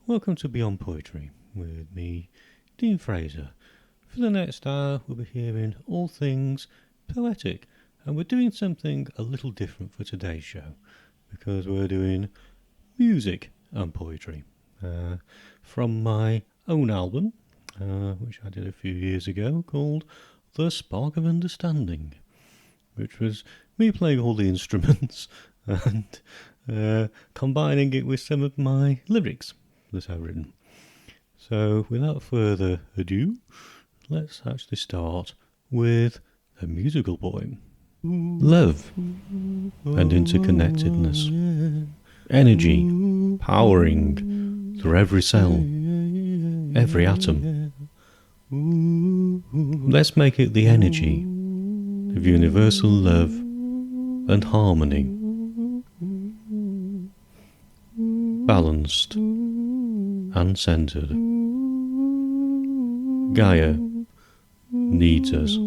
Welcome to Beyond Poetry with me, Dean Fraser. For the next hour, we'll be hearing all things poetic, and we're doing something a little different for today's show because we're doing music and poetry from my own album, which I did a few years ago, called The Spark of Understanding, which was me playing all the instruments and combining it with some of my lyrics that I've written. So without further ado, let's actually start with a musical poem. Love and interconnectedness. Energy powering through every cell, every atom. Let's make it the energy of universal love and harmony. Balanced and centered. Gaia needs us.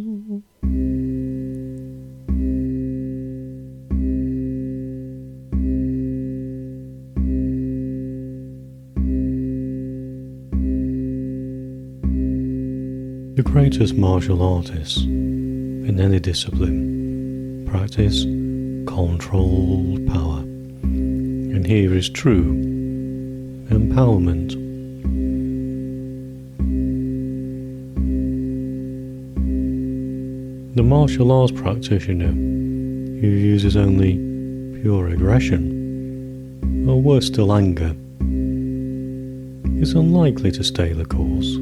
The greatest martial artists in any discipline practice controlled power, and here is true empowerment. The martial arts practitioner who uses only pure aggression, or worse still anger, is unlikely to stay the course.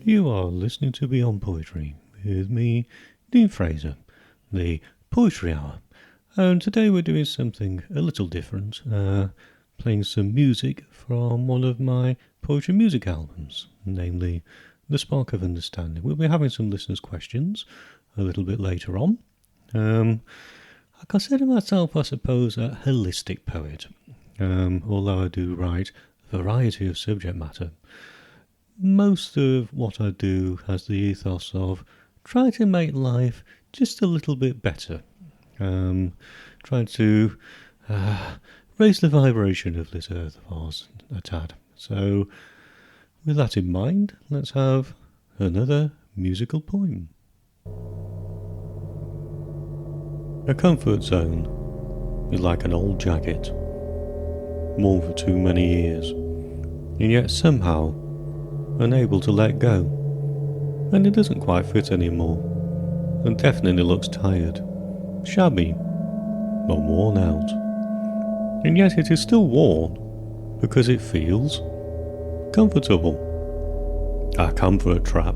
You are listening to Beyond Poetry with me, Dean Fraser, the Poetry Hour. And today we're doing something a little different, playing some music from one of my poetry music albums, namely The Spark of Understanding. We'll be having some listeners' questions a little bit later on. I consider myself, I suppose, a holistic poet, although I do write a variety of subject matter. Most of what I do has the ethos of trying to make life just a little bit better. Trying to raise the vibration of this earth of ours a tad. So, with that in mind, let's have another musical poem. A comfort zone is like an old jacket, worn for too many years, and yet somehow unable to let go, and it doesn't quite fit anymore, and definitely looks tired, shabby, or worn out, and yet it is still worn because it feels comfortable. A comfort trap.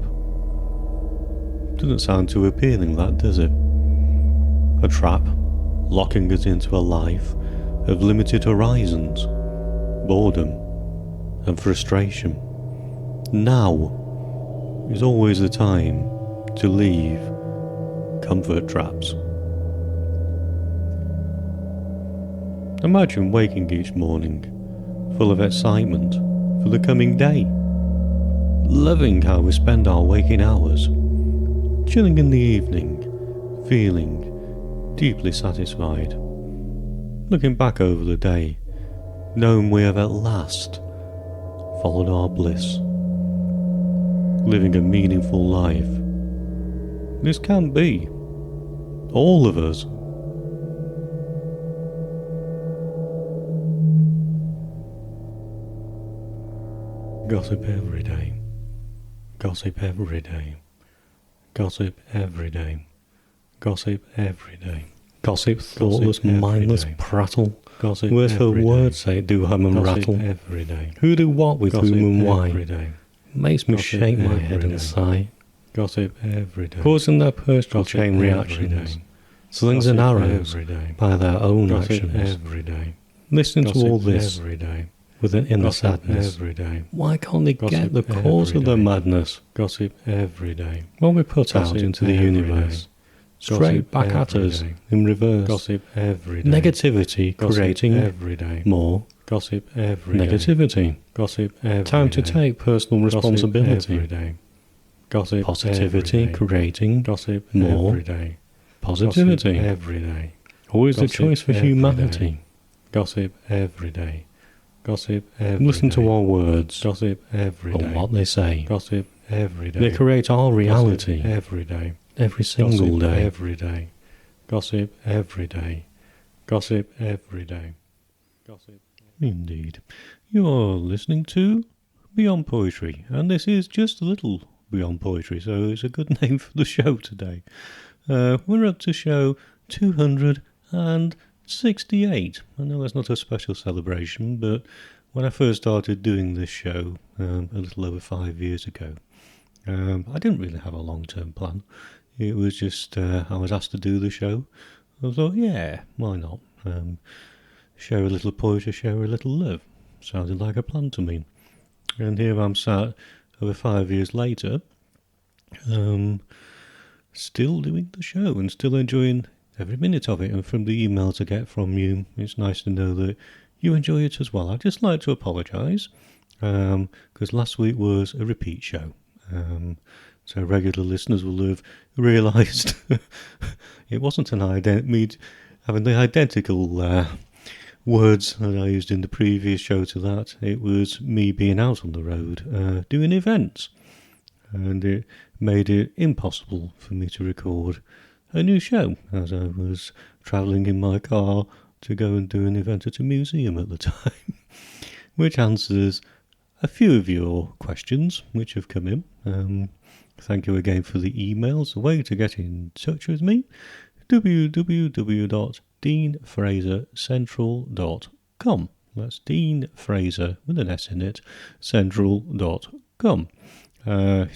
Doesn't sound too appealing, that, does it? A trap locking us into a life of limited horizons, boredom, and frustration. Now is always the time to leave comfort traps. Imagine waking each morning full of excitement for the coming day, loving how we spend our waking hours, chilling in the evening, feeling deeply satisfied, looking back over the day, knowing we have at last followed our bliss, living a meaningful life. This can be all of us. Gossip every day. Gossip every day. Gossip every day. Gossip every day. Gossip, thoughtless, mindless prattle. Gossip words for words' sake do hum and rattle. Every day. Who do what with whom and why? Every day. Makes me shake my head and sigh. Gossip every day. Causing their personal chain reactions. Slings and arrows by their own actions. Every day. Listening to all this every day with an inner sadness. Every day. Why can't they get the cause of their madness? Gossip every day. What we put out into the universe, straight back at us in reverse. Gossip every day. Negativity creating every day more gossip every negativity. Day. Gossip every Time to take personal responsibility. Every day. Gossip positivity, every day. creating Gossip more every day. positivity. Gossip every day. Always Gossip the choice for every humanity. day. Gossip every day. Gossip every Listen day. to our words Gossip every day. and what they say. Gossip every day. They create our reality Gossip every day. every single Gossip day. every day. Gossip every day. Gossip every day. Gossip. Indeed. You are listening to Beyond Poetry, and this is just a little Beyond Poetry, so it's a good name for the show today. We're up to show 268. I know that's not a special celebration, but when I first started doing this show a little over 5 years ago, I didn't really have a long-term plan. It was just I was asked to do the show. I thought, yeah, why not? Share a little poetry, share a little love. Sounded like a plan to me. And here I'm sat over 5 years later, still doing the show and still enjoying every minute of it. And from the emails I get from you, it's nice to know that you enjoy it as well. I'd just like to apologise, because last week was a repeat show. So regular listeners will have realised it wasn't me having the identical words that I used in the previous show to that. It was me being out on the road doing events, and it made it impossible for me to record a new show as I was travelling in my car to go and do an event at a museum at the time, which answers a few of your questions which have come in. Thank you again for the emails. The way to get in touch with me, www.deanfrasercentral.com. That's Dean Fraser with an S in it, central.com.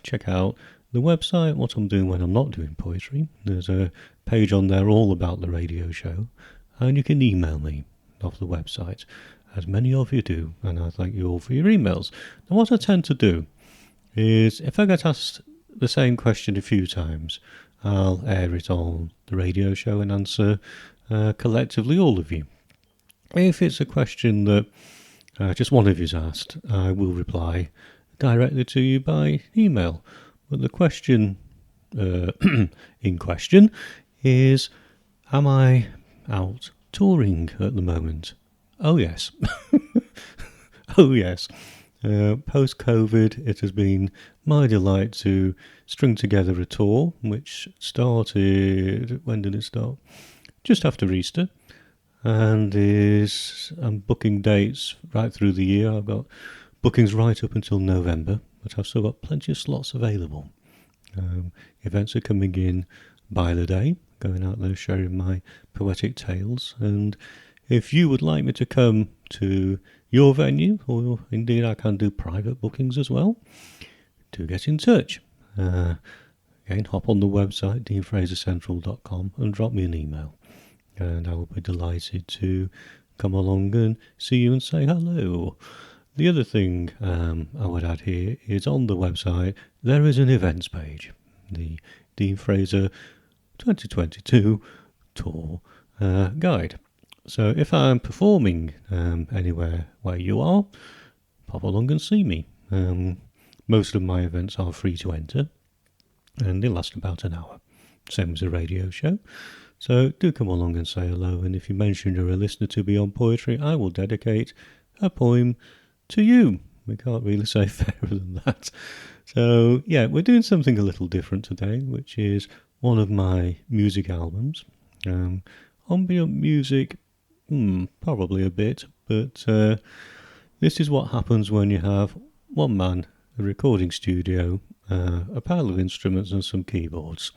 Check out the website, what I'm doing when I'm not doing poetry. There's a page on there all about the radio show, and you can email me off the website, as many of you do, and I thank you all for your emails. Now, what I tend to do is, if I get asked the same question a few times, I'll air it on the radio show and answer collectively all of you. If it's a question that just one of you's asked, I will reply directly to you by email. But the question in question is, am I out touring at the moment? Oh yes. Oh yes. Post-COVID, it has been my delight to string together a tour, which started, when did it start? Just after Easter, and I'm booking dates right through the year. I've got bookings right up until November, but I've still got plenty of slots available. Events are coming in by the day, going out there sharing my poetic tales, and if you would like me to come to your venue, or indeed I can do private bookings as well, do get in touch. Again, hop on the website, deanfrasercentral.com, and drop me an email, and I will be delighted to come along and see you and say hello. The other thing I would add here is, on the website there is an events page, the Dean Fraser 2022 tour guide. So if I'm performing anywhere where you are, pop along and see me. Most of my events are free to enter, and they last about an hour, same as a radio show. So do come along and say hello, and if you mention you're a listener to Beyond Poetry, I will dedicate a poem to you. We can't really say fairer than that. So yeah, we're doing something a little different today, which is one of my music albums. Ambient music, probably a bit, but this is what happens when you have one man, a recording studio, a pile of instruments and some keyboards,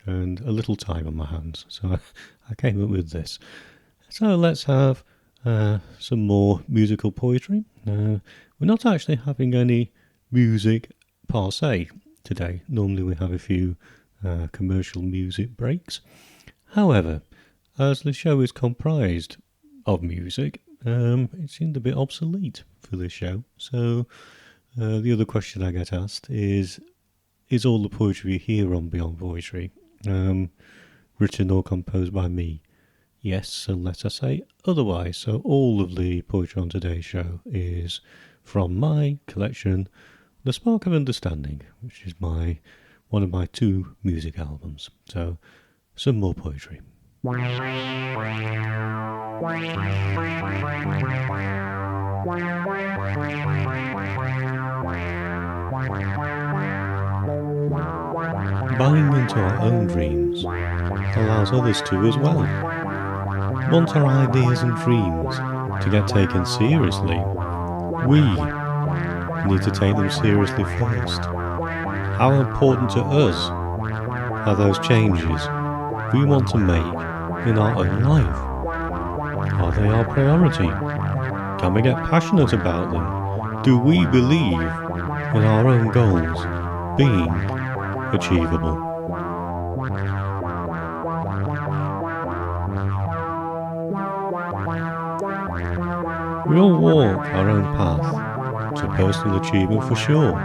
and a little time on my hands. So I came up with this. So let's have some more musical poetry. We're not actually having any music per se today. Normally we have a few commercial music breaks. However, as the show is comprised of music, it seemed a bit obsolete for this show. So the other question I get asked is all the poetry you hear on Beyond Poetry written or composed by me? Yes, unless I say otherwise. So all of the poetry on today's show is from my collection, The Spark of Understanding, which is one of my 2 music albums. So, some more poetry. Buying into our own dreams allows others to as well. Want our ideas and dreams to get taken seriously? We need to take them seriously first. How important to us are those changes we want to make in our own life? Are they our priority? Can we get passionate about them? Do we believe in our own goals being achievable? We all walk our own path to personal achievement for sure.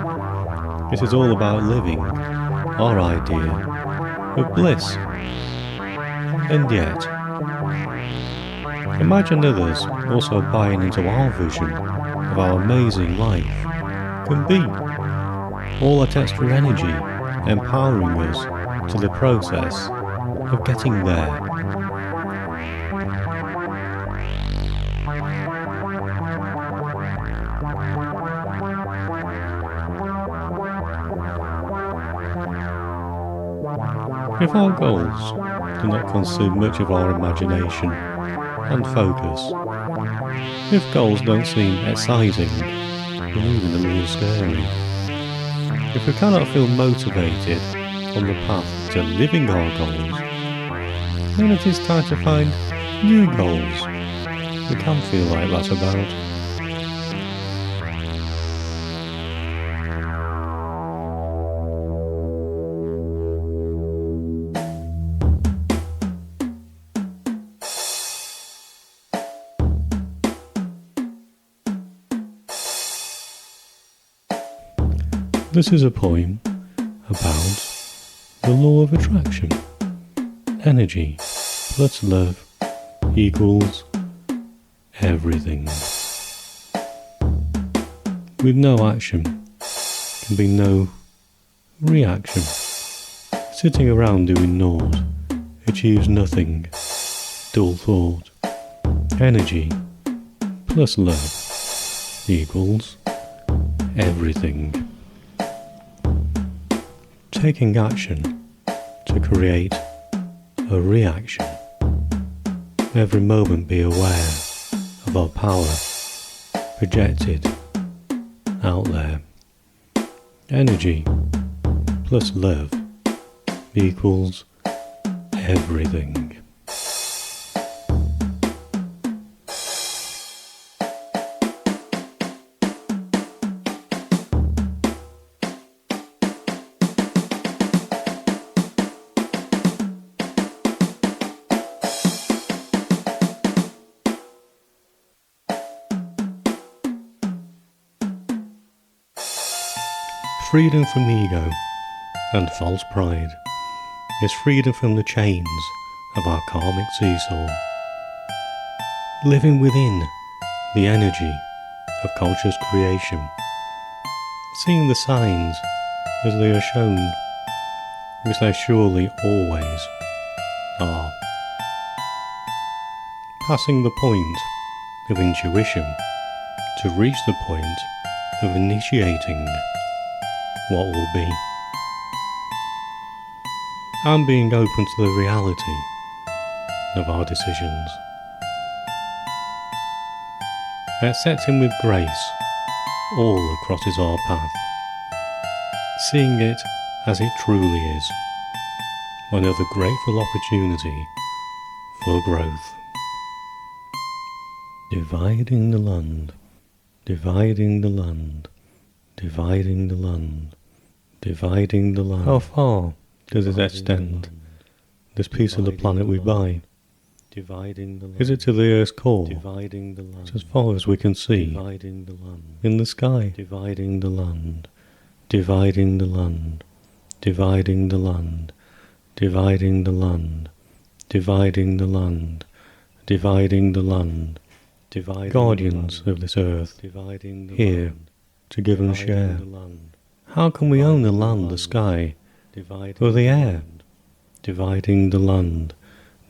It is all about living our idea of bliss. And yet, imagine others also buying into our vision of how amazing life can be. All that extra energy empowering us to the process of getting there. If our goals do not consume much of our imagination and focus, if goals don't seem exciting or even a little scary, if we cannot feel motivated on the path to living our goals, then it is time to find new goals we can feel like that about. This is a poem about the law of attraction. Energy plus love equals everything. With no action can be no reaction. Sitting around doing naught achieves nothing. Dull thought. Energy plus love equals everything. Taking action to create a reaction. Every moment be aware of our power projected out there. Energy plus love equals everything. Freedom from ego and false pride is freedom from the chains of our karmic seesaw. Living within the energy of conscious creation, seeing the signs as they are shown, which they surely always are. Passing the point of intuition to reach the point of initiating what will be, and being open to the reality of our decisions. Accepting with grace all that crosses our path, seeing it as it truly is, another grateful opportunity for growth. Dividing the land, dividing the land, dividing the land, dividing the land. How far does it extend, this piece of the planet we buy? Dividing the land. Is it to the Earth's core? Dividing the land. It's as far as we can see. Dividing the land. In the sky. Dividing the land. Dividing the land. Dividing the land. Dividing the land. Dividing the land. Dividing the land. Dividing guardians of this earth, here to give and share. How can we own the land, the sky, or the air? Dividing the land,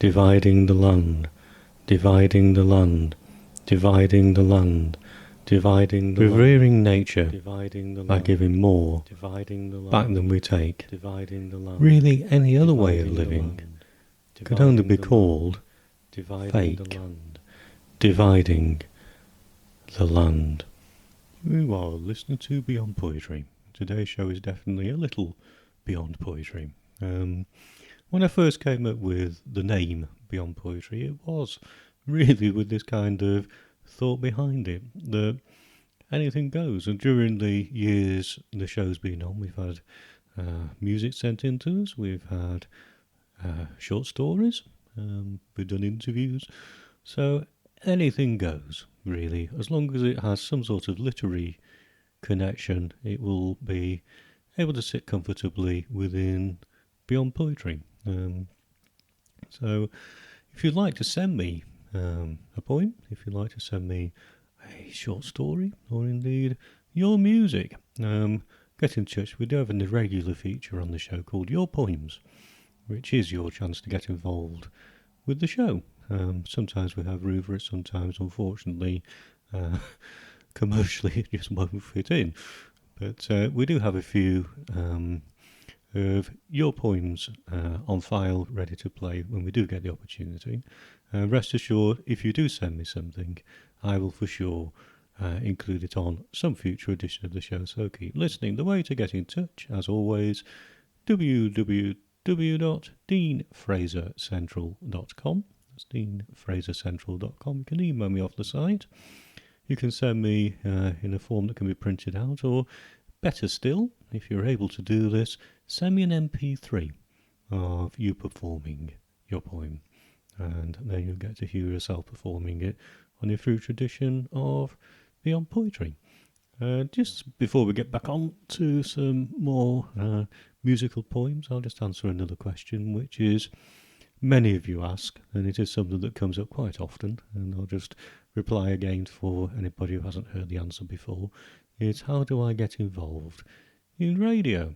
dividing the land, dividing the land, dividing the land, dividing the revering nature by giving more back than we take. Really, any other way of living could only be called fake. Dividing the land. You are listening to Beyond Poetry. Today's show is definitely a little beyond poetry. When I first came up with the name Beyond Poetry, it was really with this kind of thought behind it, that anything goes. And during the years the show's been on, we've had music sent in to us, we've had short stories, we've done interviews. So anything goes, really. As long as it has some sort of literary connection, it will be able to sit comfortably within Beyond Poetry. So if you'd like to send me a poem, if you'd like to send me a short story, or indeed your music, get in touch. We do have an irregular feature on the show called Your Poems, which is your chance to get involved with the show. Sometimes we have room for it, sometimes, unfortunately, commercially it just won't fit in. But we do have a few of your poems on file, ready to play when we do get the opportunity. Rest assured, if you do send me something, I will for sure include it on some future edition of the show, so keep listening. The way to get in touch, as always, www.deanfrasercentral.com. That's deanfrasercentral.com. You can email me off the site. You can send me in a form that can be printed out, or better still, if you're able to do this, send me an MP3 of you performing your poem, and then you'll get to hear yourself performing it on your future edition of Beyond Poetry. Just before we get back on to some more musical poems, I'll just answer another question, which is, many of you ask, and it is something that comes up quite often, and I'll just reply again for anybody who hasn't heard the answer before. It's, how do I get involved in radio?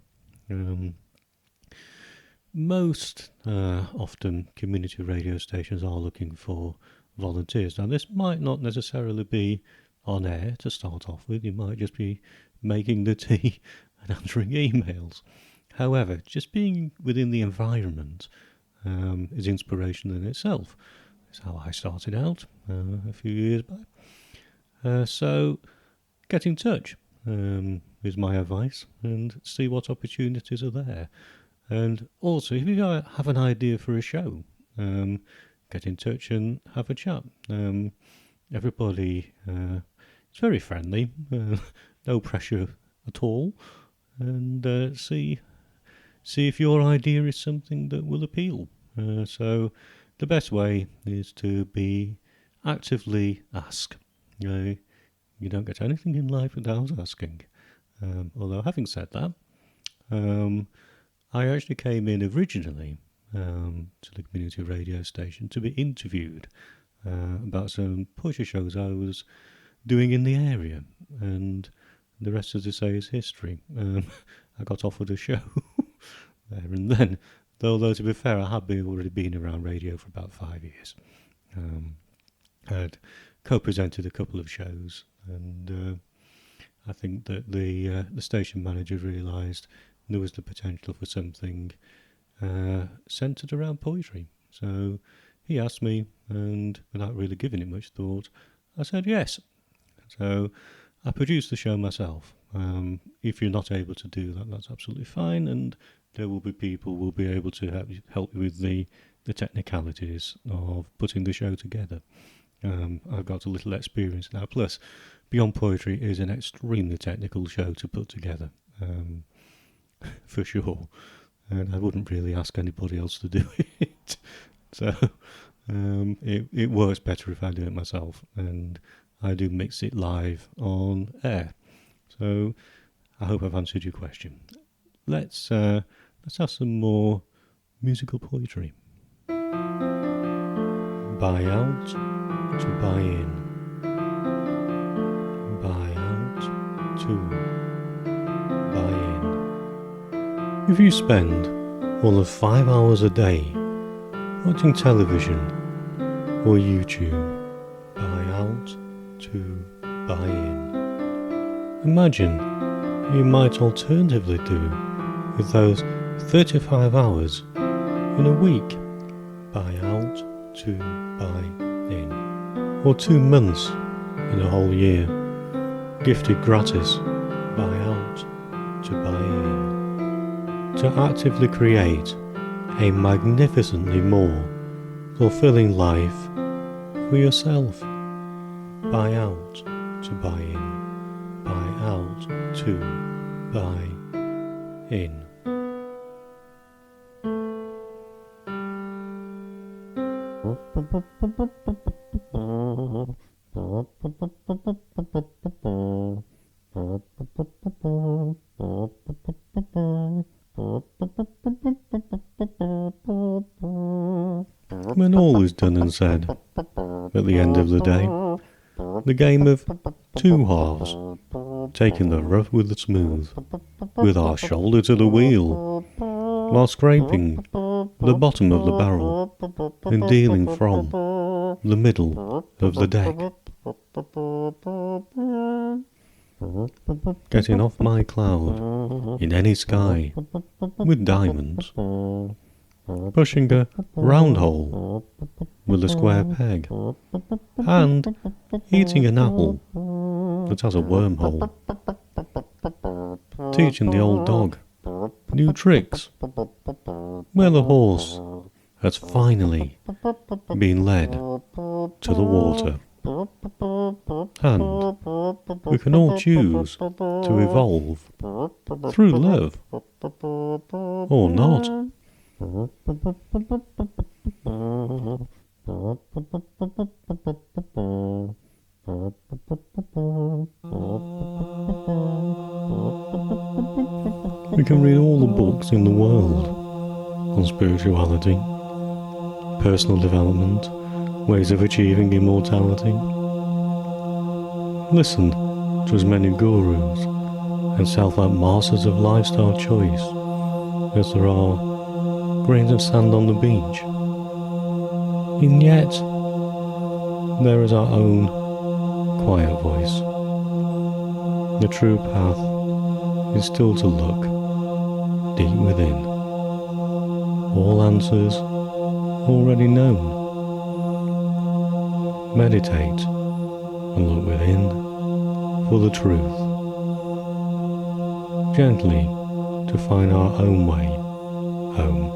Most often community radio stations are looking for volunteers. Now, this might not necessarily be on air to start off with. You might just be making the tea and answering emails. However, just being within the environment is inspiration in itself. That's how I started out a few years back. So get in touch is my advice, and see what opportunities are there. And also, if you have an idea for a show, get in touch and have a chat. Everybody is very friendly, no pressure at all, and see if your idea is something that will appeal. So the best way is to be actively ask. You don't get anything in life without asking. Although, having said that, I actually came in originally to the community radio station to be interviewed about some poetry shows I was doing in the area, and the rest, as I say, is history. I got offered a show there and then, although to be fair, I had already been around radio for about 5 years. I'd co-presented a couple of shows, and I think that the station manager realised there was the potential for something centred around poetry. So he asked me, and without really giving it much thought, I said yes. So I produced the show myself. If you're not able to do that, that's absolutely fine, and there will be people who will be able to help you with the technicalities of putting the show together. I've got a little experience now. Plus, Beyond Poetry is an extremely technical show to put together, for sure. And I wouldn't really ask anybody else to do it. So it works better if I do it myself, and I do mix it live on air. So I hope I've answered your question. Let's have some more musical poetry. Buy out to buy in. Buy out to buy in. If you spend all of 5 hours a day watching television or YouTube, buy out to buy in. Imagine you might alternatively do with those 35 hours in a week, buy out to buy in, or 2 months in a whole year, gifted gratis, buy out to buy in, to actively create a magnificently more fulfilling life for yourself. Buy out to buy in, buy out to buy in. When all is done and said, at the end of the day, the game of two halves, taking the rough with the smooth, with our shoulder to the wheel, while scraping the bottom of the barrel and dealing from the middle of the deck. Getting off my cloud in any sky with diamonds, pushing a round hole with a square peg, and eating an apple that has a wormhole, teaching the old dog new tricks where the horse has finally been led to the water. And we can all choose to evolve through love or not. We can read all the books in the world on spirituality, personal development, ways of achieving immortality. Listen to as many gurus and self-help masters of lifestyle choice as there are grains of sand on the beach. And yet, there is our own quiet voice. The true path is still to look deep within. All answers already known. Meditate and look within for the truth. Gently to find our own way home.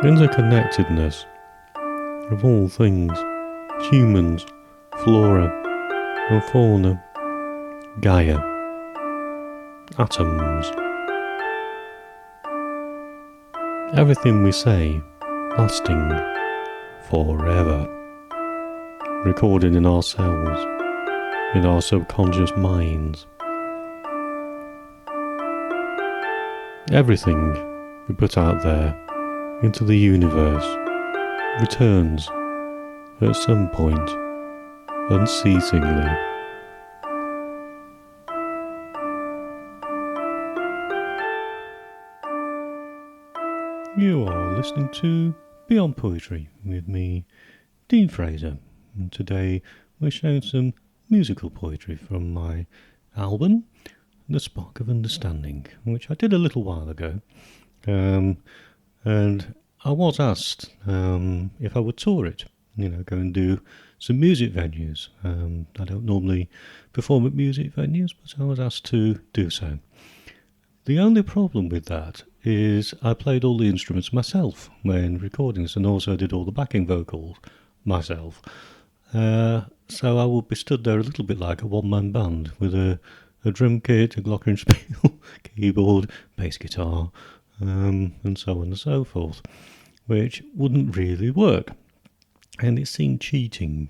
Interconnectedness of all things, humans, flora and fauna, Gaia, atoms. Everything we say lasting forever, recorded in our cells, in our subconscious minds. Everything we put out there into the universe returns at some point unceasingly. You are listening to Beyond Poetry with me, Dean Fraser, and today we're showing some musical poetry from my album, The Spark of Understanding, which I did a little while ago. And I was asked if I would tour it, go and do some music venues. I don't normally perform at music venues, but I was asked to do so. The only problem with that is I played all the instruments myself when recording this, and also did all the backing vocals myself. So I would be stood there a little bit like a one-man band with a drum kit, a glockenspiel, keyboard, bass guitar, and so on and so forth, which wouldn't really work. And it seemed cheating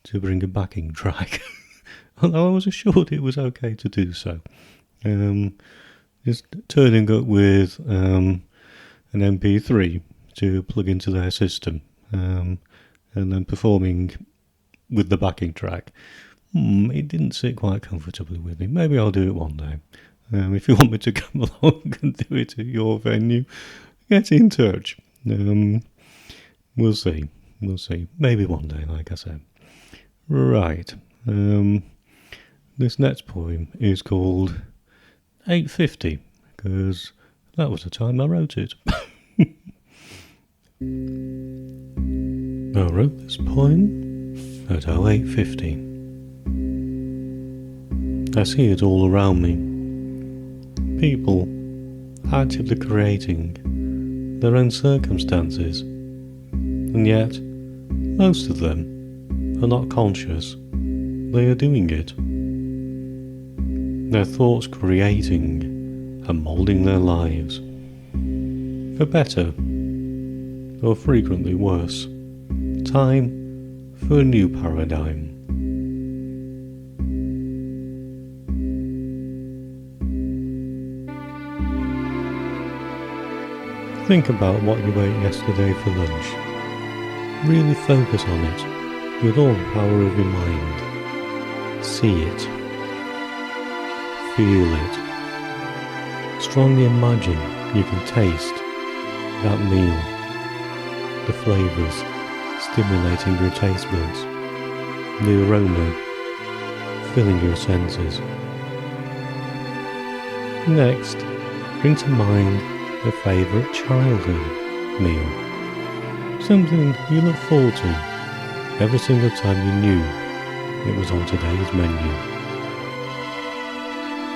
to bring a backing track, although I was assured it was okay to do so. is turning up with an MP3 to plug into their system, and then performing with the backing track. It didn't sit quite comfortably with me. Maybe I'll do it one day. If you want me to come along and do it at your venue, get in touch. We'll see. Maybe one day, like I said. Right. This next poem is called 8:50, because that was the time I wrote it. I wrote this poem at 08:50. I see it all around me. People actively creating their own circumstances, and yet most of them are not conscious they are doing it. Their thoughts creating and moulding their lives, for better or frequently worse. Time for a new paradigm. Think about what you ate yesterday for lunch. Really focus on it with all the power of your mind. See it. Feel it. Strongly imagine you can taste that meal. The flavours stimulating your taste buds. The aroma filling your senses. Next, bring to mind a favourite childhood meal. Something you look forward to every single time you knew it was on today's menu.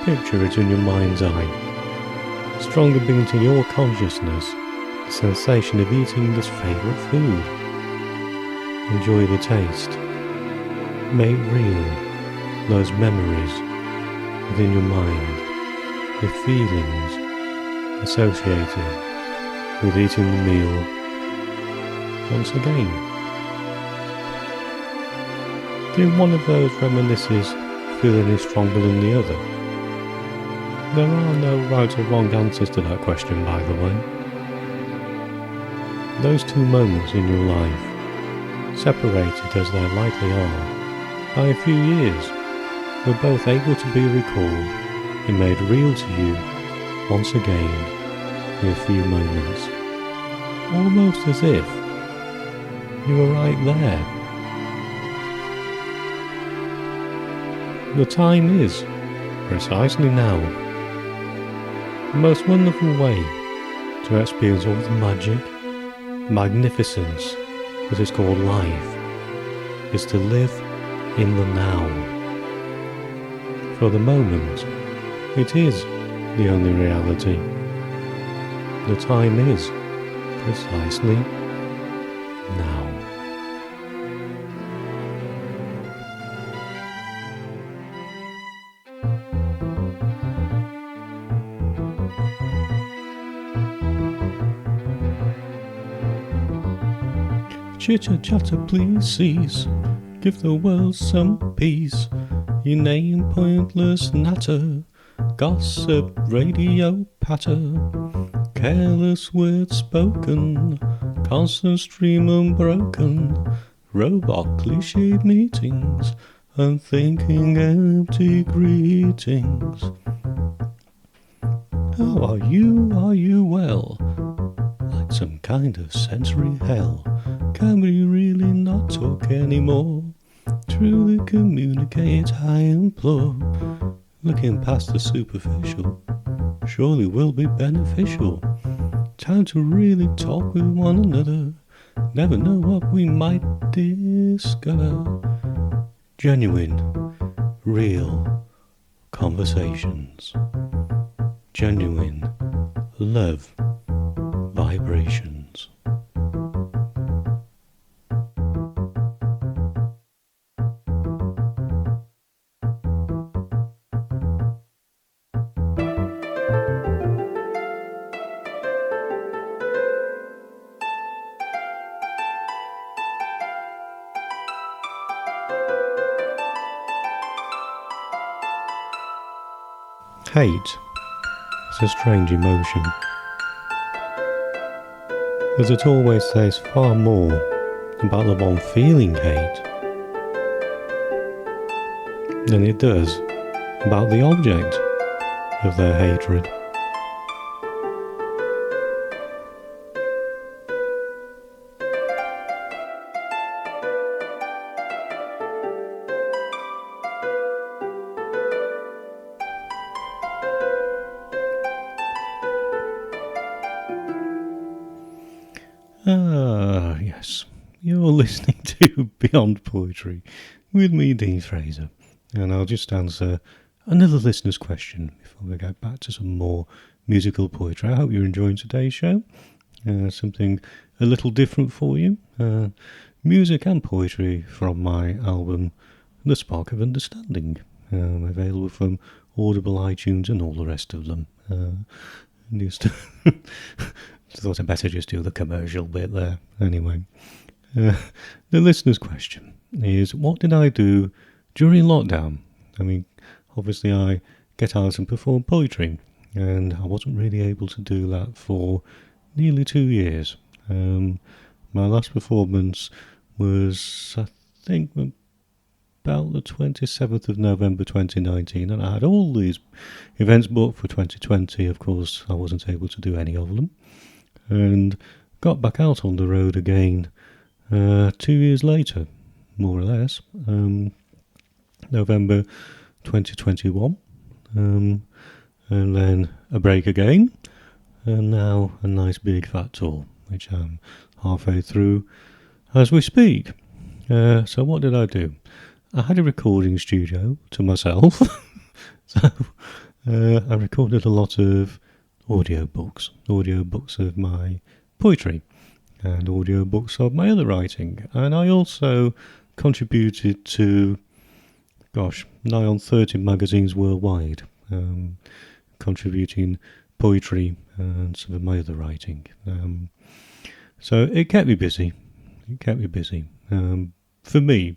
Picture it in your mind's eye. Strongly bring into your consciousness the sensation of eating this favourite food. Enjoy the taste. Make real those memories within your mind, the feelings associated with eating the meal once again. Did one of those reminiscences feel any stronger than the other? There are no right or wrong answers to that question, by the way. Those two moments in your life, separated as they likely are by a few years, were both able to be recalled and made real to you once again in a few moments, almost as if you were right there. The time is precisely now. The most wonderful way to experience all the magic, magnificence that is called life is to live in the now. For the moment, it is the only reality. The time is precisely now. Chitter-chatter, please cease. Give the world some peace. You name pointless natter. Gossip, radio patter. Careless words spoken. Constant stream unbroken. Robot cliched meetings. Unthinking empty greetings. How are you? Are you well? Like some kind of sensory hell. Can we really not talk anymore? Truly communicate, I implore. Looking past the superficial surely will be beneficial. Time to really talk with one another. Never know what we might discover. Genuine, real conversations. Genuine love vibrations. Hate It's a strange emotion, as it always says far more about the one feeling hate than it does about the object of their hatred. Ah, yes. You're listening to Beyond Poetry with me, Dean Fraser. And I'll just answer another listener's question before we go back to some more musical poetry. I hope you're enjoying today's show. Something a little different for you. Music and poetry from my album, The Spark of Understanding. Available from Audible, iTunes and all the rest of them. Just thought I'd better just do the commercial bit there. Anyway, the listener's question is, what did I do during lockdown? I mean, obviously I get out and perform poetry, and I wasn't really able to do that for nearly 2 years. My last performance was, I think, about the 27th of November 2019, and I had all these events booked for 2020. Of course, I wasn't able to do any of them, and got back out on the road again 2 years later, more or less, November 2021, and then a break again, and now a nice big fat tour, which I'm halfway through as we speak. So what did I do? I had a recording studio to myself, so I recorded a lot of audiobooks of my poetry and audiobooks of my other writing, and I also contributed to, nigh on 30 magazines worldwide, contributing poetry and some of my other writing. So it kept me busy. For me,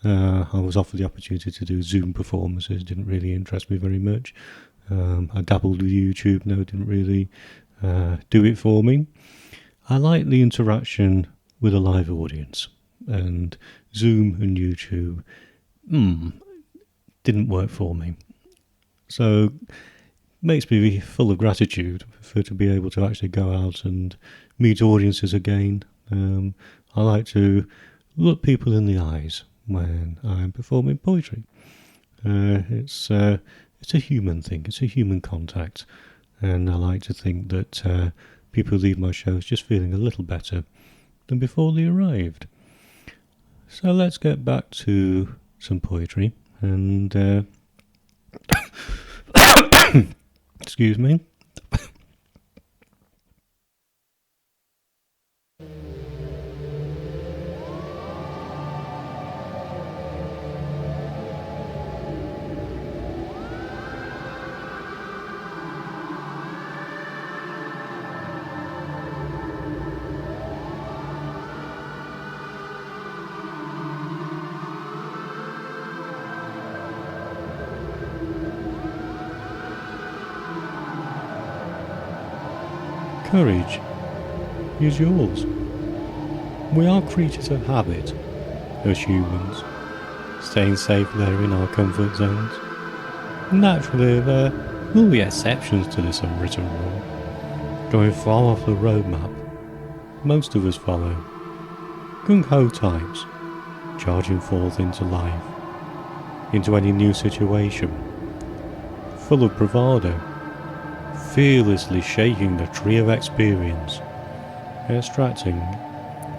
I was offered the opportunity to do Zoom performances. Didn't really interest me very much. I dabbled with YouTube. No, it didn't really do it for me. I like the interaction with a live audience, and Zoom and YouTube didn't work for me. So makes me full of gratitude for to be able to actually go out and meet audiences again. I like to look people in the eyes when I'm performing poetry. It's a human thing. It's a human contact, and I like to think that people leave my shows just feeling a little better than before they arrived. So let's get back to some poetry, and excuse me. Courage is yours. We are creatures of habit, as humans, staying safe there in our comfort zones. Naturally, there will be exceptions to this unwritten rule, going far off the roadmap most of us follow. Gung-ho types, charging forth into life, into any new situation, full of bravado, fearlessly shaking the tree of experience, extracting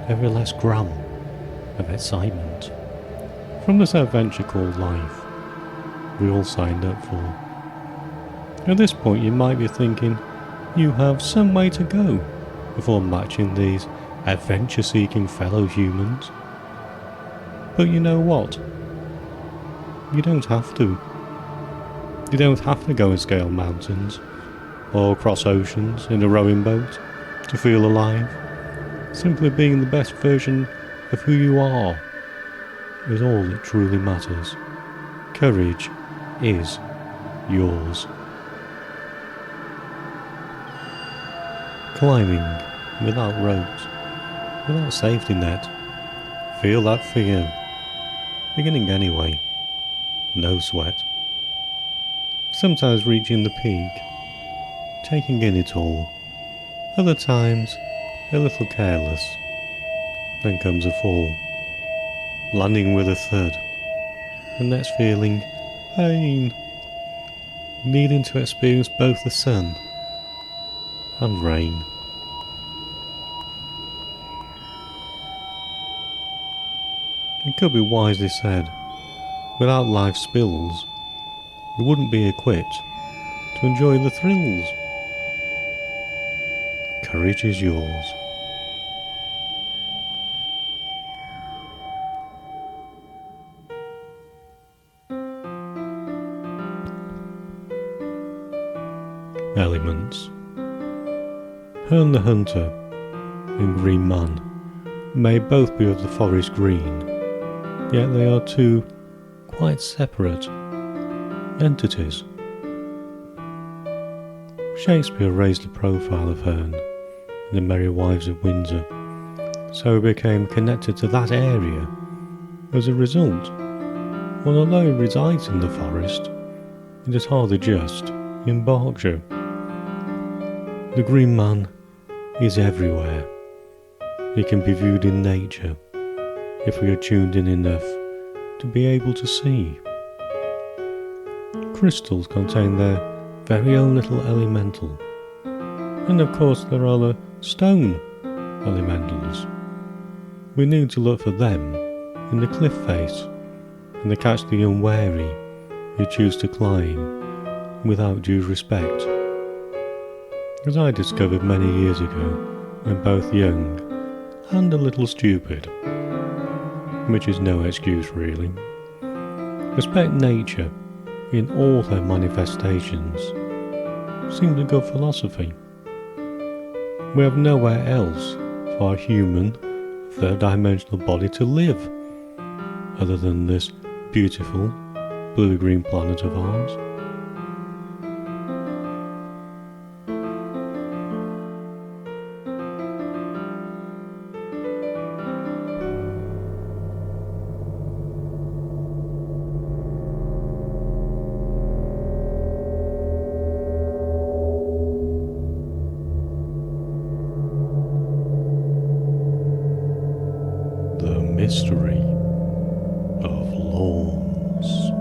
every last gram of excitement from this adventure called life we all signed up for. At this point you might be thinking you have some way to go before matching these adventure-seeking fellow humans. But you know what? You don't have to. You don't have to go and scale mountains or cross oceans in a rowing boat to feel alive. Simply being the best version of who you are is all that truly matters. Courage is yours. climbing without ropes, without safety net. Feel that fear, beginning anyway, no sweat. Sometimes reaching the peak, taking in it all, other times a little careless. Then comes a fall, landing with a thud, and that's feeling pain, needing to experience both the sun and rain. It could be wisely said, without life spills, you wouldn't be equipped to enjoy the thrills. Courage is yours. Elements. Herne the Hunter and Green Man may both be of the forest green, yet they are two quite separate entities. Shakespeare raised the profile of Herne in The Merry Wives of Windsor, so he became connected to that area as a result. Well, although he resides in the forest, it is hardly just in Berkshire. The Green Man is everywhere. He can be viewed in nature if we are tuned in enough to be able to see. Crystals contain their very own little elemental, and of course there are the stone elementals. We need to look for them in the cliff face and to catch the unwary who choose to climb without due respect. As I discovered many years ago, when both young and a little stupid, which is no excuse really. Respect nature in all her manifestations seems a good philosophy. We have nowhere else for our human, third-dimensional body to live other than this beautiful blue-green planet of ours. The mystery of lawns.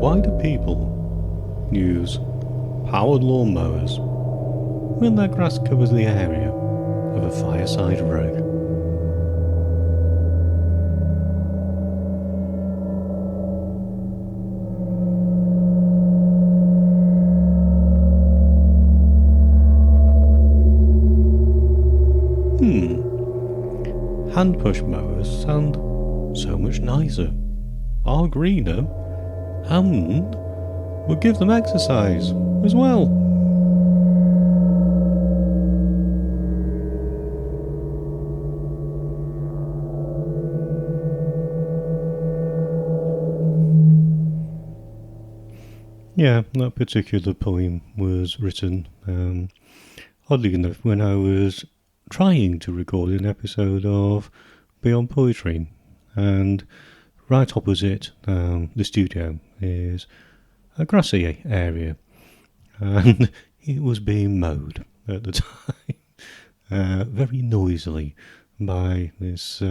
Why do people use powered lawnmowers when their grass covers the area of a fireside rug? Hand push mowers sound so much nicer, are greener, and will give them exercise as well. Yeah, that particular poem was written, oddly enough, when I was trying to record an episode of Beyond Poetry, and right opposite the studio is a grassy area, and it was being mowed at the time, very noisily by this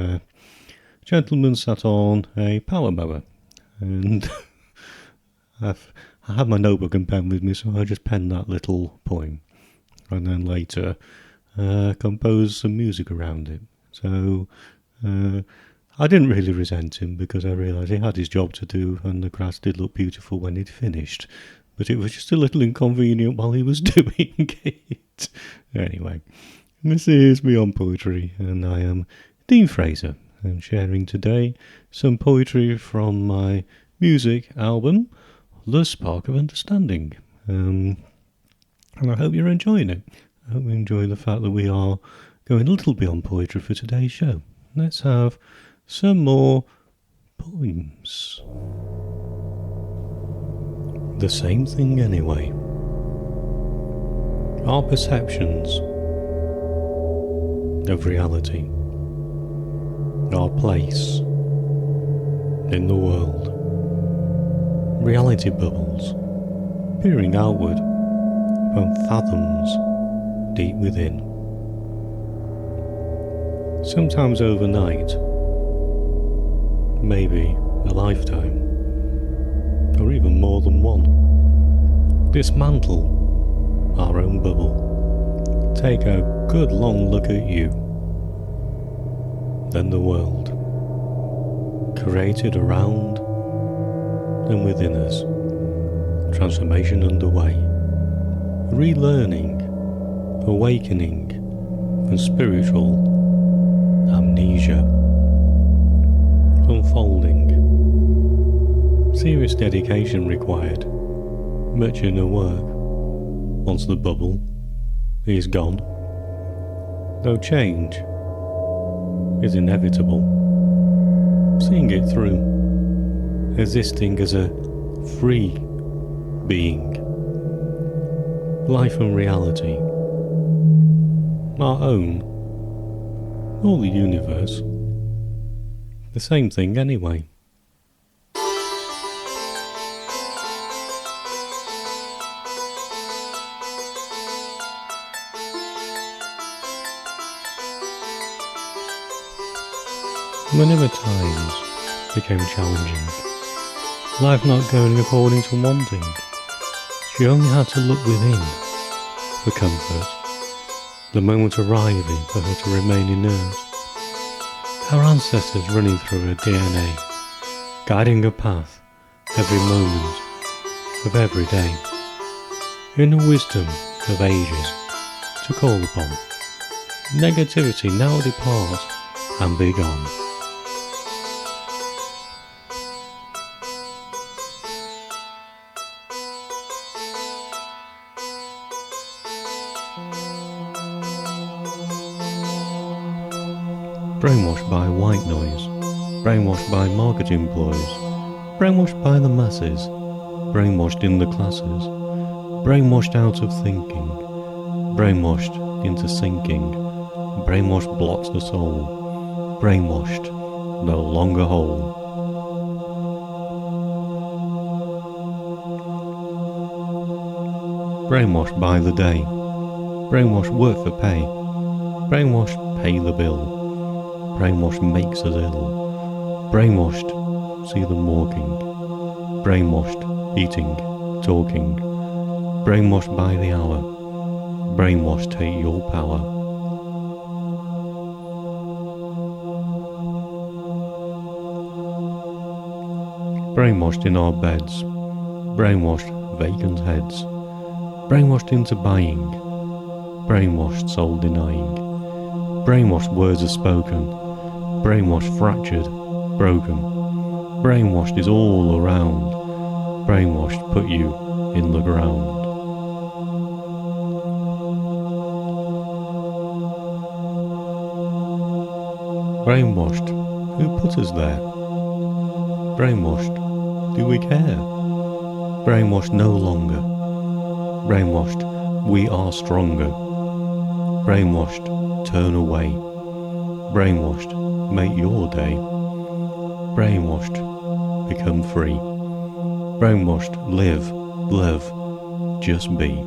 gentleman sat on a power mower, and I had my notebook and pen with me, so I just penned that little poem, and then later composed some music around it. So I didn't really resent him, because I realised he had his job to do, and the grass did look beautiful when he'd finished, but it was just a little inconvenient while he was doing it. Anyway, this is Beyond Poetry, and I am Dean Fraser, and sharing today some poetry from my music album, The Spark of Understanding, And I hope you're enjoying it. I hope you enjoy the fact that we are going a little beyond poetry for today's show. Let's have some more poems. The same thing anyway. Our perceptions of reality, our place in the world, reality bubbles peering outward from fathoms deep within. Sometimes overnight, maybe a lifetime, or even more than one. Dismantle our own bubble. Take a good long look at you, then the world, created around and within us. Transformation underway. Relearning, awakening from spiritual amnesia. Unfolding. Serious dedication required. Much inner work. Once the bubble is gone. Though change is inevitable. Seeing it through. Existing as a free being. Life and reality. Our own. Or the universe. The same thing anyway. Whenever times became challenging, life not going according to wanting, she only had to look within for comfort, the moment arriving for her to remain inert. Her ancestors running through her DNA, guiding her path every moment of every day, in the wisdom of ages to call upon. Negativity now depart and be gone. Brainwashed by white noise, brainwashed by marketing ploys, brainwashed by the masses, brainwashed in the classes, brainwashed out of thinking, brainwashed into sinking, brainwashed blots the soul, brainwashed no longer whole. Brainwashed by the day, brainwashed work for pay, brainwashed pay the bill. Brainwashed makes us ill. Brainwashed, see them walking. Brainwashed, eating, talking. Brainwashed by the hour. Brainwashed, take your power. Brainwashed in our beds. Brainwashed, vacant heads. Brainwashed into buying. Brainwashed, soul denying. Brainwashed words are spoken. Brainwashed, fractured, broken. Brainwashed is all around. Brainwashed, put you in the ground. Brainwashed, who put us there? Brainwashed, do we care? Brainwashed no longer. Brainwashed, we are stronger. Brainwashed, turn away. Brainwashed, make your day. Brainwashed, become free. Brainwashed, live, just be.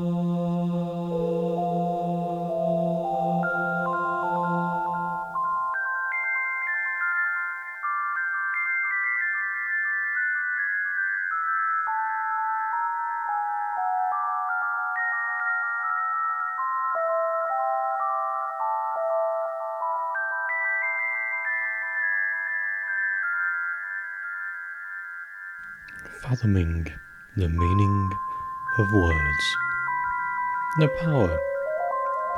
Fathoming the meaning of words. The power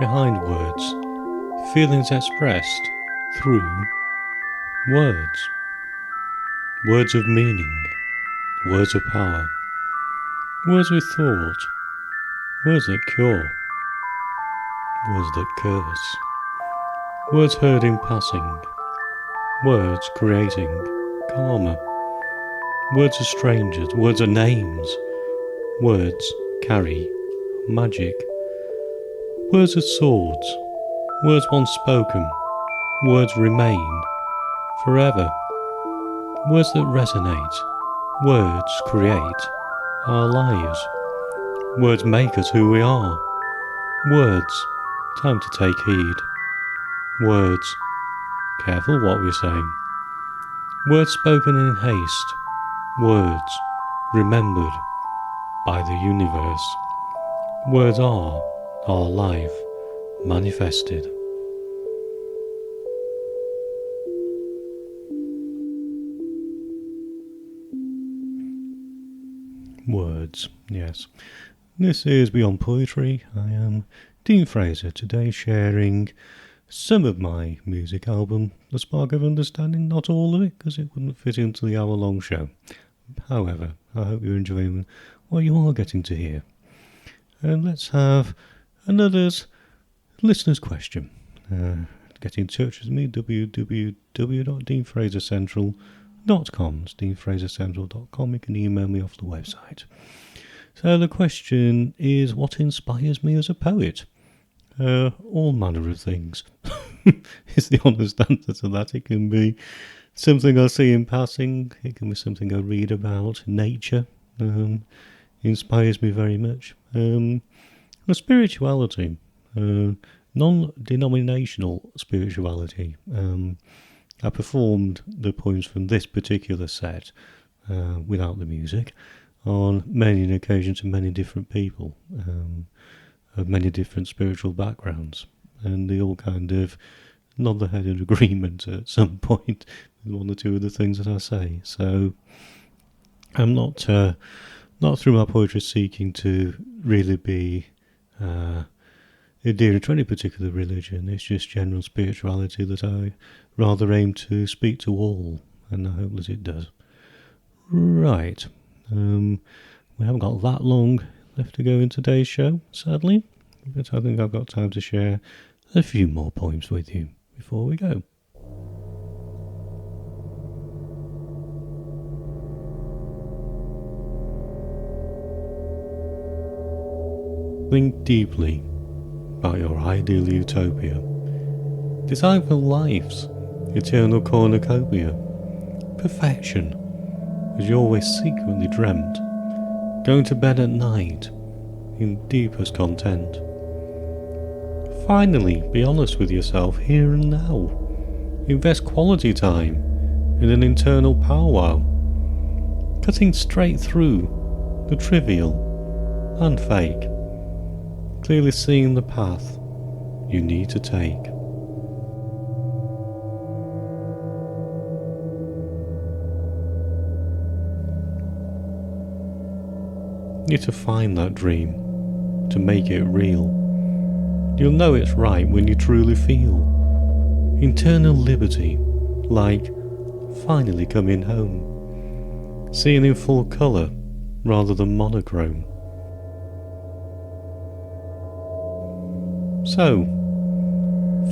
behind words. Feelings expressed through words. Words of meaning. Words of power. Words with thought. words that cure, words that curse, words heard in passing, words creating karma, words are strangers, words are names, words carry magic, words are swords, words once spoken, words remain forever, words that resonate, words create our lives, words make us who we are, words, time to take heed, words, careful what we say, words spoken in haste, words remembered by the universe, words are our life manifested. Words, yes. This is Beyond Poetry. I am Dean Fraser, today sharing some of my music album, The Spark of Understanding, not all of it, because it wouldn't fit into the hour-long show. However, I hope you're enjoying what you are getting to hear. And let's have another listener's question. Get in touch with me, www.deanfrasercentral.com. It's deanfrasercentral.com. You can email me off the website. So the question is, what inspires me as a poet? All manner of things is the honest answer to that. It can be something I see in passing. It can be something I read about. Nature inspires me very much. Spirituality, non-denominational spirituality. I performed the poems from this particular set without the music on many occasions to many different people of many different spiritual backgrounds, and they all kind of nod their head in agreement at some point with one or two of the things that I say. So I'm not through my poetry seeking to really be adhering to any particular religion. It's just general spirituality that I rather aim to speak to all, and I hope that it does. Right. We haven't got that long left to go in today's show, sadly, but I think I've got time to share a few more poems with you before we go. Think deeply about your ideal utopia. Design for life's eternal cornucopia. Perfection, as you always secretly dreamt. Going to bed at night in deepest content. Finally, be honest with yourself here and now. Invest quality time in an internal powwow. Cutting straight through the trivial and fake. Clearly seeing the path you need to take. You need to find that dream, to make it real. You'll know it's right when you truly feel internal liberty, like finally coming home, seeing in full colour rather than monochrome. So,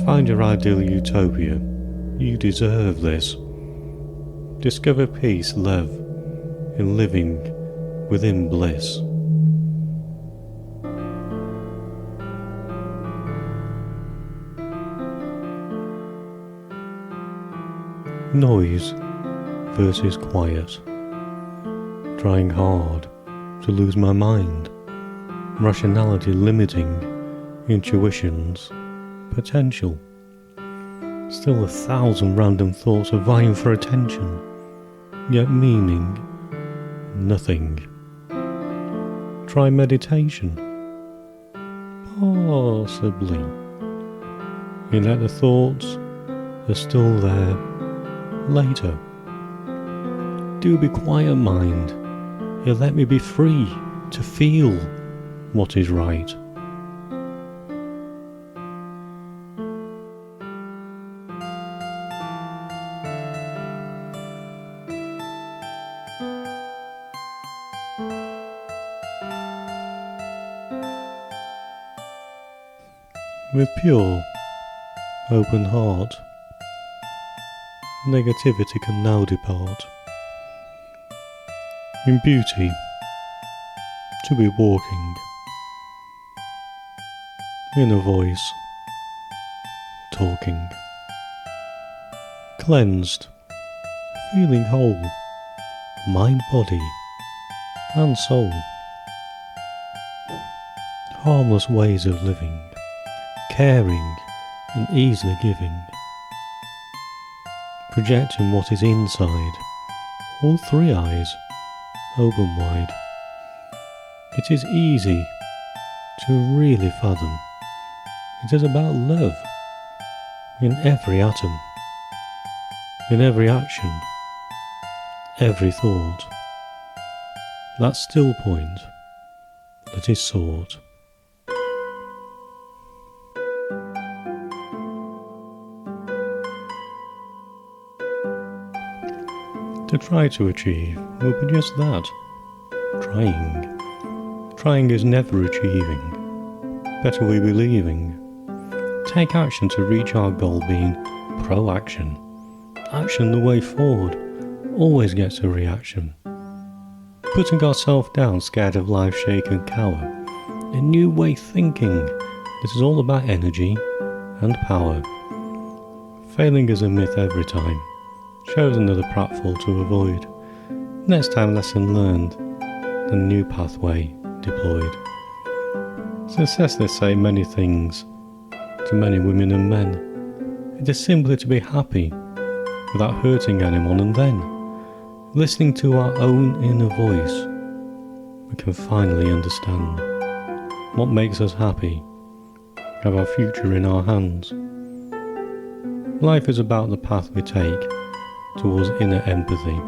find your ideal utopia. You deserve this. Discover peace, love, in living within bliss. Noise versus quiet. Trying hard to lose my mind. Rationality limiting intuition's potential. Still 1,000 random thoughts are vying for attention, yet meaning nothing. Try meditation. Possibly. And let the thoughts are still there later. Do be quiet, mind. You'll let me be free to feel what is right. with pure, open heart. Negativity can now depart. In beauty, to be walking. In a voice, talking. Cleansed, feeling whole, mind, body, and soul. Harmless ways of living, caring and easily giving. Projecting what is inside, all three eyes open wide. It is easy to really fathom. It is about love in every atom, in every action, every thought. That still point that is sought. To try to achieve will be just that, trying. Trying is never achieving. Better we believing. Take action to reach our goal being pro-action. Action the way forward always gets a reaction. Putting ourselves down scared of life, shake and cower. A new way thinking. This is all about energy and power. Failing is a myth every time. Shows another pratfall to avoid. Next time lesson learned, a new pathway deployed. Success, they say many things to many women and men. It is simply to be happy without hurting anyone, and then, listening to our own inner voice, we can finally understand what makes us happy, have our future in our hands. Life is about the path we take towards inner empathy,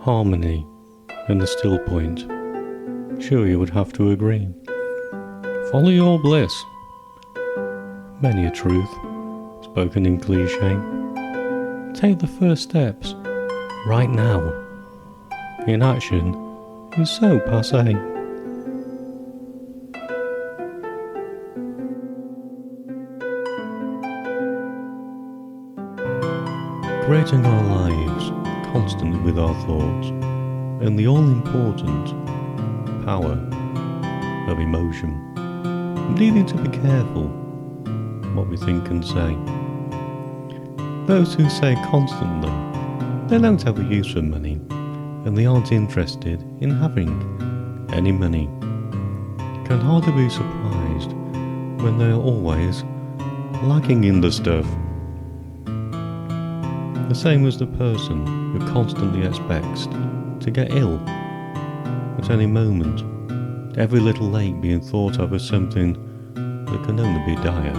harmony, and the still point. Sure, you would have to agree. Follow your bliss. Many a truth, spoken in cliché. Take the first steps, right now. Inaction is so passé. Creating our lives constantly with our thoughts and the all-important power of emotion, needing to be careful what we think and say. Those who say constantly they don't have a use for money and they aren't interested in having any money can hardly be surprised when they are always lacking in the stuff. The same as the person who constantly expects to get ill at any moment, every little ache being thought of as something that can only be dire.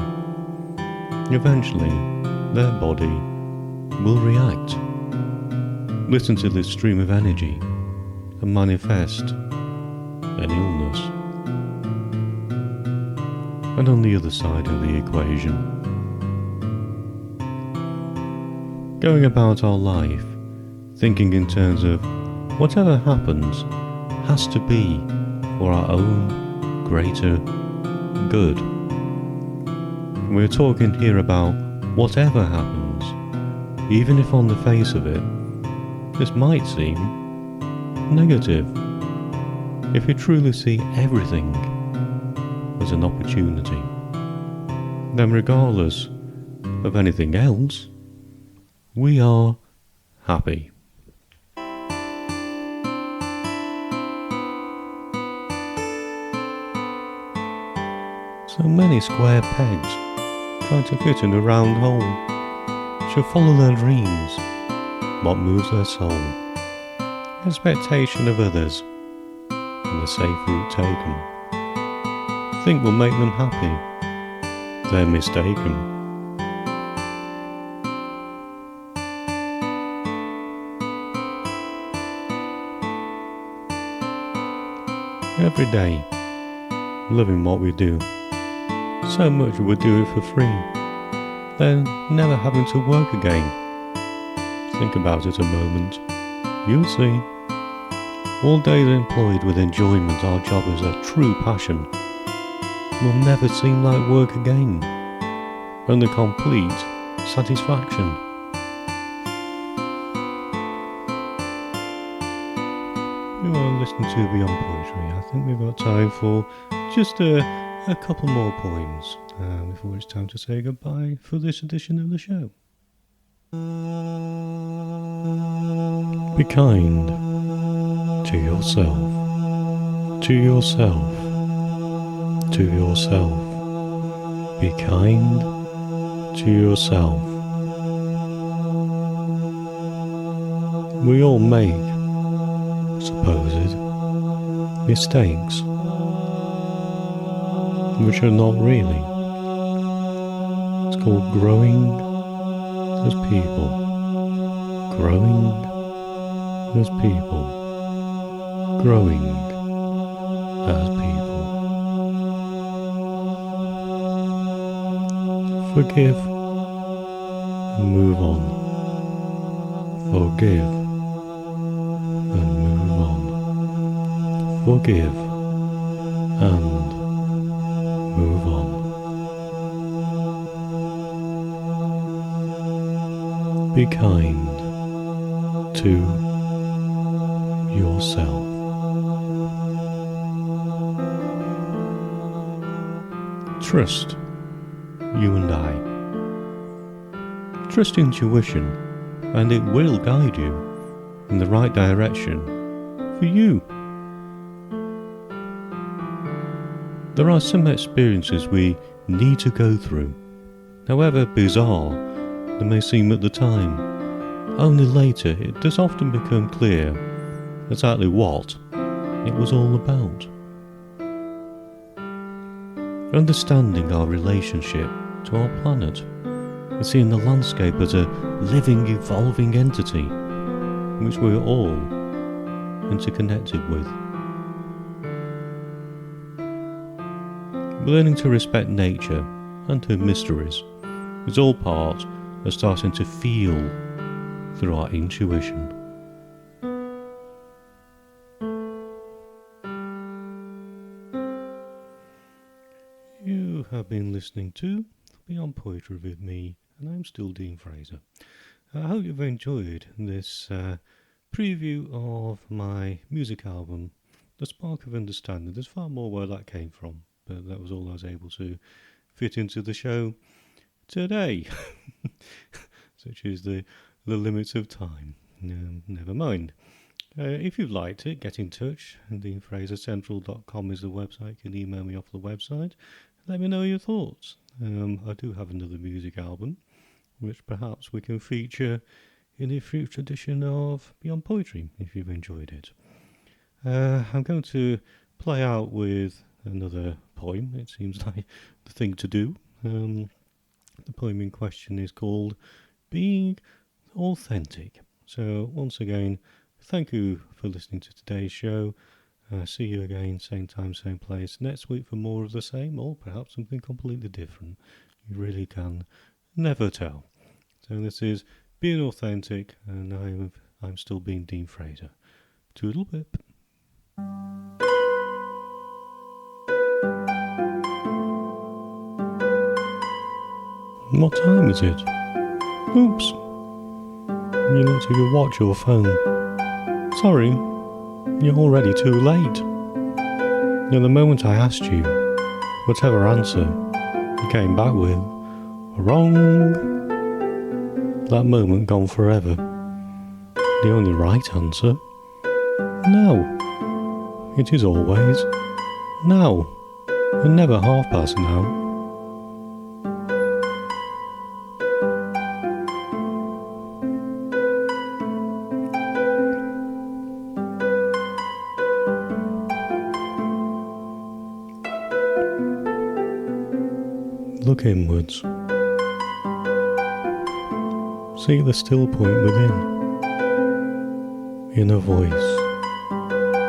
Eventually, their body will react. Listen to this stream of energy and manifest an illness. And on the other side of the equation, going about our life, thinking in terms of whatever happens has to be for our own greater good. We're talking here about whatever happens, even if on the face of it, this might seem negative. If you truly see everything as an opportunity, then regardless of anything else, we are happy. So many square pegs trying to fit in a round hole should follow their dreams, what moves their soul. Expectation of others and the safe route taken. Think will make them happy. They're mistaken. Every day, loving what we do. So much we would do it for free, then never having to work again. Think about it a moment, you'll see. All days employed with enjoyment, our job is a true passion. Will never seem like work again. and the complete satisfaction. You are listening to Beyond Poetry. I think we've got time for just a couple more poems before it's time to say goodbye for this edition of the show. Be kind to yourself, to yourself, to yourself. Be kind to yourself. We all make supposed mistakes, which are not really. It's called growing as people. Growing as people. Growing as people. Forgive and move on. Forgive and move on. Forgive and move on. Be kind to yourself. Trust you and I. Trust intuition, and it will guide you in the right direction for you. There are some experiences we need to go through, however bizarre they may seem at the time. Only later it does often become clear exactly what it was all about. Understanding our relationship to our planet and seeing the landscape as a living, evolving entity which we're all interconnected with. Learning to respect nature and her mysteries is all part of starting to feel through our intuition. You have been listening to Beyond Poetry with me, and I'm still Dean Fraser. I hope you've enjoyed this preview of my music album, The Spark of Understanding. There's far more where that came from, but that was all I was able to fit into the show today, such is the limits of time. Never mind. If you've liked it, get in touch. DeanFraserCentral.com is the website. You can email me off the website. Let me know your thoughts. I do have another music album, which perhaps we can feature in a future edition of Beyond Poetry, if you've enjoyed it. I'm going to play out with another poem. It seems like the thing to do. The poem in question is called Being Authentic. So once again, thank you for listening to today's show. See you again, same time, same place, next week for more of the same, or perhaps something completely different. You really can never tell. So this is Being Authentic, and I'm still being Dean Fraser. Toodle pip. What time is it? Oops. You looked at your watch or phone. Sorry, you're already too late. At the moment I asked you, whatever answer you came back with, wrong. That moment gone forever. The only right answer, no. It is always now, and never half past now. Look inwards. See the still point within. Inner voice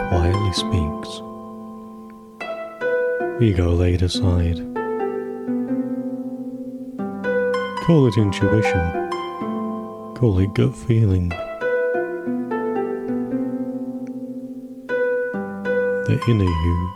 quietly speaks. Ego laid aside. Call it intuition. Call it gut feeling. The inner you